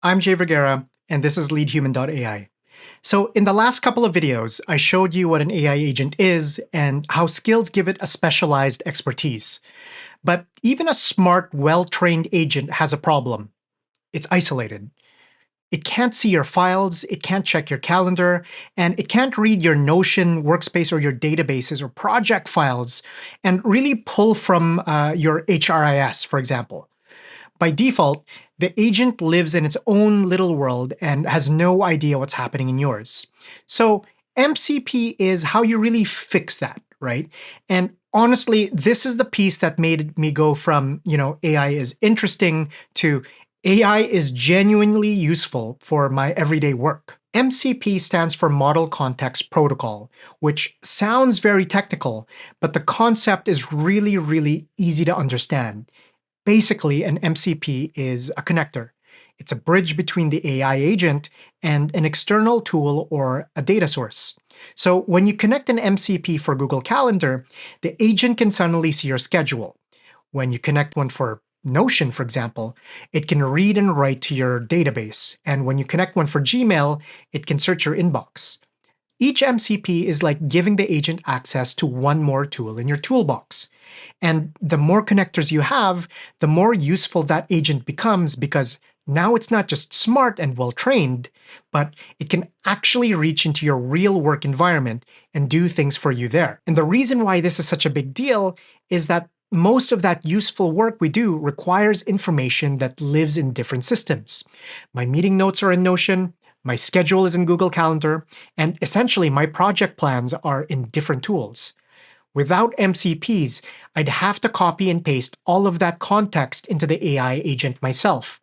I'm Jay Vergara, and this is LeadHuman.ai. So in the last couple of videos, I showed you what an AI agent is and how skills give it a specialized expertise. But even a smart, well-trained agent has a problem. It's isolated. It can't see your files, it can't check your calendar, and it can't read your Notion workspace or your databases or project files and really pull from your HRIS, for example. By default, the agent lives in its own little world and has no idea what's happening in yours. So MCP is how you really fix that, right? And honestly, this is the piece that made me go from, AI is interesting to AI is genuinely useful for my everyday work. MCP stands for Model Context Protocol, which sounds very technical, but the concept is really, really easy to understand. Basically, an MCP is a connector. It's a bridge between the AI agent and an external tool or a data source. So when you connect an MCP for Google Calendar, the agent can suddenly see your schedule. When you connect one for Notion, for example, it can read and write to your database. And when you connect one for Gmail, it can search your inbox. Each MCP is like giving the agent access to one more tool in your toolbox. And the more connectors you have, the more useful that agent becomes because now it's not just smart and well-trained, but it can actually reach into your real work environment and do things for you there. And the reason why this is such a big deal is that most of that useful work we do requires information that lives in different systems. My meeting notes are in Notion, my schedule is in Google Calendar, and essentially my project plans are in different tools. Without MCPs, I'd have to copy and paste all of that context into the AI agent myself.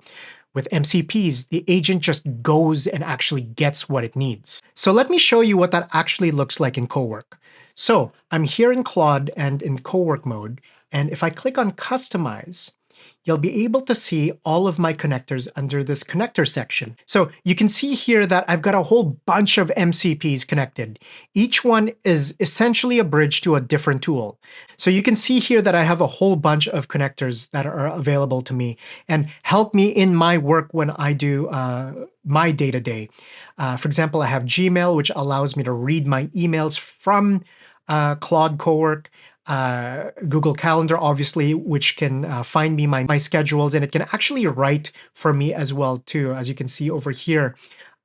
With MCPs, the agent just goes and actually gets what it needs. So let me show you what that actually looks like in Cowork. So I'm here in Claude and in Cowork mode, and if I click on Customize, you'll be able to see all of my connectors under this connector section. So you can see here that I've got a whole bunch of MCPs connected. Each one is essentially a bridge to a different tool. So you can see here that I have a whole bunch of connectors that are available to me and help me in my work when I do my day-to-day. For example, I have Gmail, which allows me to read my emails from Claude Cowork. Google Calendar, obviously, which can find me my schedules, and it can actually write for me as well, too. As you can see over here,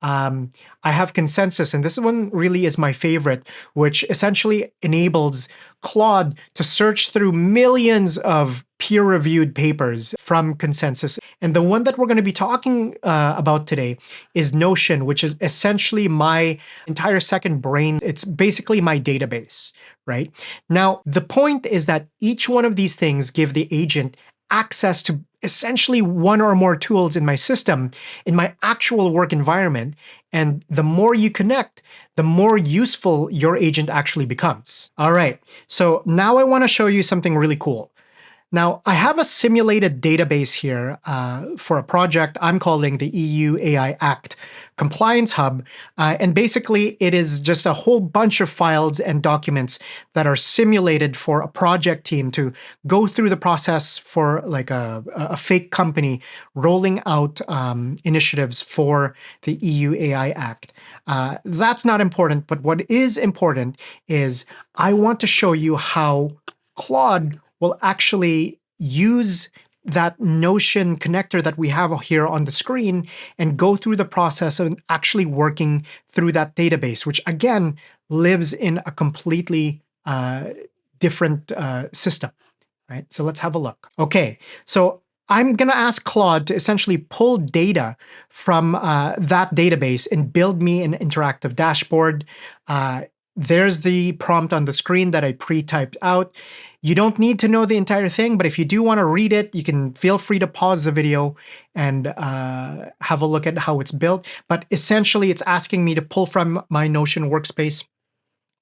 I have Consensus, and this one really is my favorite, which essentially enables Claude to search through millions of peer-reviewed papers from Consensus. And the one that we're going to be talking about today is Notion, which is essentially my entire second brain. It's basically my database, right? Now, the point is that each one of these things give the agent access to essentially one or more tools in my system, in my actual work environment. And the more you connect, the more useful your agent actually becomes. All right, so now I want to show you something really cool. Now, I have a simulated database here for a project I'm calling the EU AI Act Compliance Hub. And basically, it is just a whole bunch of files and documents that are simulated for a project team to go through the process for like a fake company rolling out initiatives for the EU AI Act. That's not important, but what is important is I want to show you how Claude will actually use that Notion connector that we have here on the screen and go through the process of actually working through that database, which again lives in a completely different system, right? So let's have a look. Okay, so I'm going to ask Claude to essentially pull data from that database and build me an interactive dashboard. There's the prompt on the screen that I pre-typed out. You don't need to know the entire thing, but if you do want to read it, you can feel free to pause the video and have a look at how it's built. But essentially, it's asking me to pull from my Notion workspace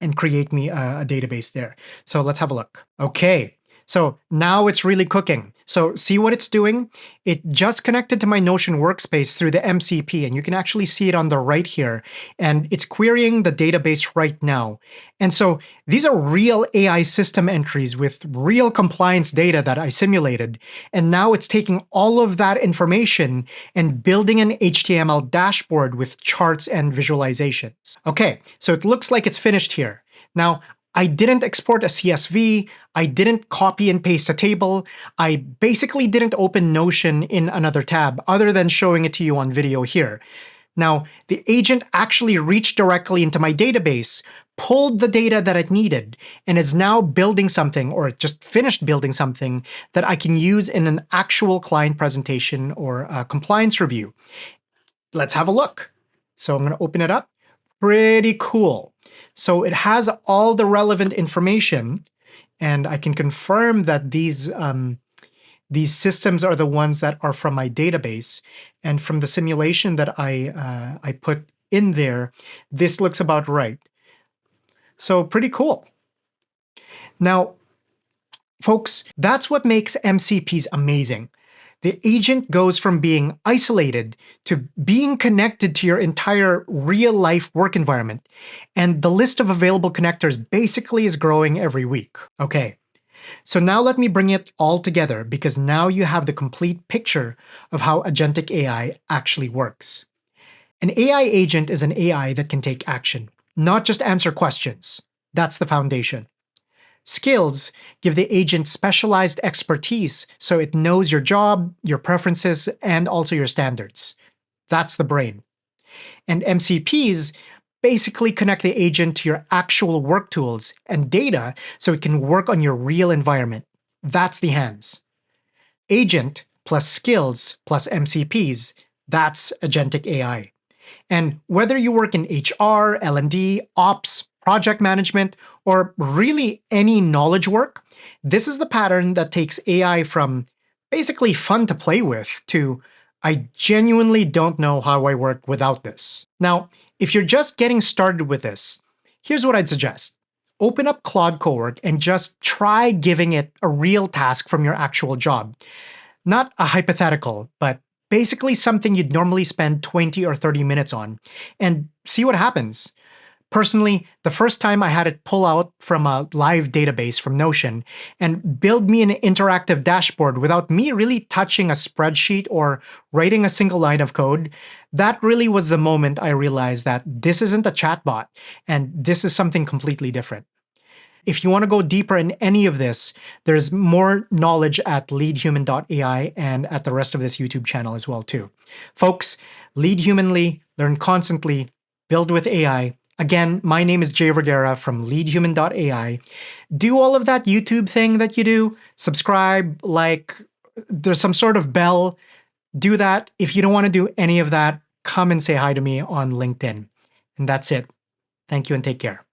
and create me a database there. So let's have a look. Okay, So now it's really cooking. So see what it's doing? It just connected to my Notion workspace through the MCP, and you can actually see it on the right here. And it's querying the database right now. And so these are real AI system entries with real compliance data that I simulated. And now it's taking all of that information and building an HTML dashboard with charts and visualizations. Okay, so it looks like it's finished here. Now, I didn't export a CSV, I didn't copy and paste a table, I basically didn't open Notion in another tab other than showing it to you on video here. Now, the agent actually reached directly into my database, pulled the data that it needed, and is now building something, or just finished building something, that I can use in an actual client presentation or a compliance review. Let's have a look. So I'm going to open it up. Pretty cool. So it has all the relevant information, and I can confirm that these systems are the ones that are from my database. And from the simulation that I put in there, this looks about right. So pretty cool. Now, folks, that's what makes MCPs amazing. The agent goes from being isolated to being connected to your entire real-life work environment, and the list of available connectors basically is growing every week. Okay, so now let me bring it all together, because now you have the complete picture of how Agentic AI actually works. An AI agent is an AI that can take action, not just answer questions. That's the foundation. Skills give the agent specialized expertise so it knows your job, your preferences, and also your standards. That's the brain. And MCPs basically connect the agent to your actual work tools and data so it can work on your real environment. That's the hands. Agent plus skills plus MCPs, that's agentic AI. And whether you work in HR, L&D, ops, project management, or really any knowledge work, this is the pattern that takes AI from basically fun to play with to I genuinely don't know how I work without this. Now, if you're just getting started with this, here's what I'd suggest. Open up Claude Cowork and just try giving it a real task from your actual job. Not a hypothetical, but basically something you'd normally spend 20 or 30 minutes on, and see what happens. Personally, the first time I had it pull out from a live database from Notion and build me an interactive dashboard without me really touching a spreadsheet or writing a single line of code, that really was the moment I realized that this isn't a chatbot, and this is something completely different. If you want to go deeper in any of this, there's more knowledge at leadhuman.ai and at the rest of this YouTube channel as well too. Folks, lead humanly, learn constantly, build with AI. Again, my name is Jay Vergara from leadhuman.ai. Do all of that YouTube thing that you do. Subscribe, like, there's some sort of bell. Do that. If you don't want to do any of that, come and say hi to me on LinkedIn. And that's it. Thank you and take care.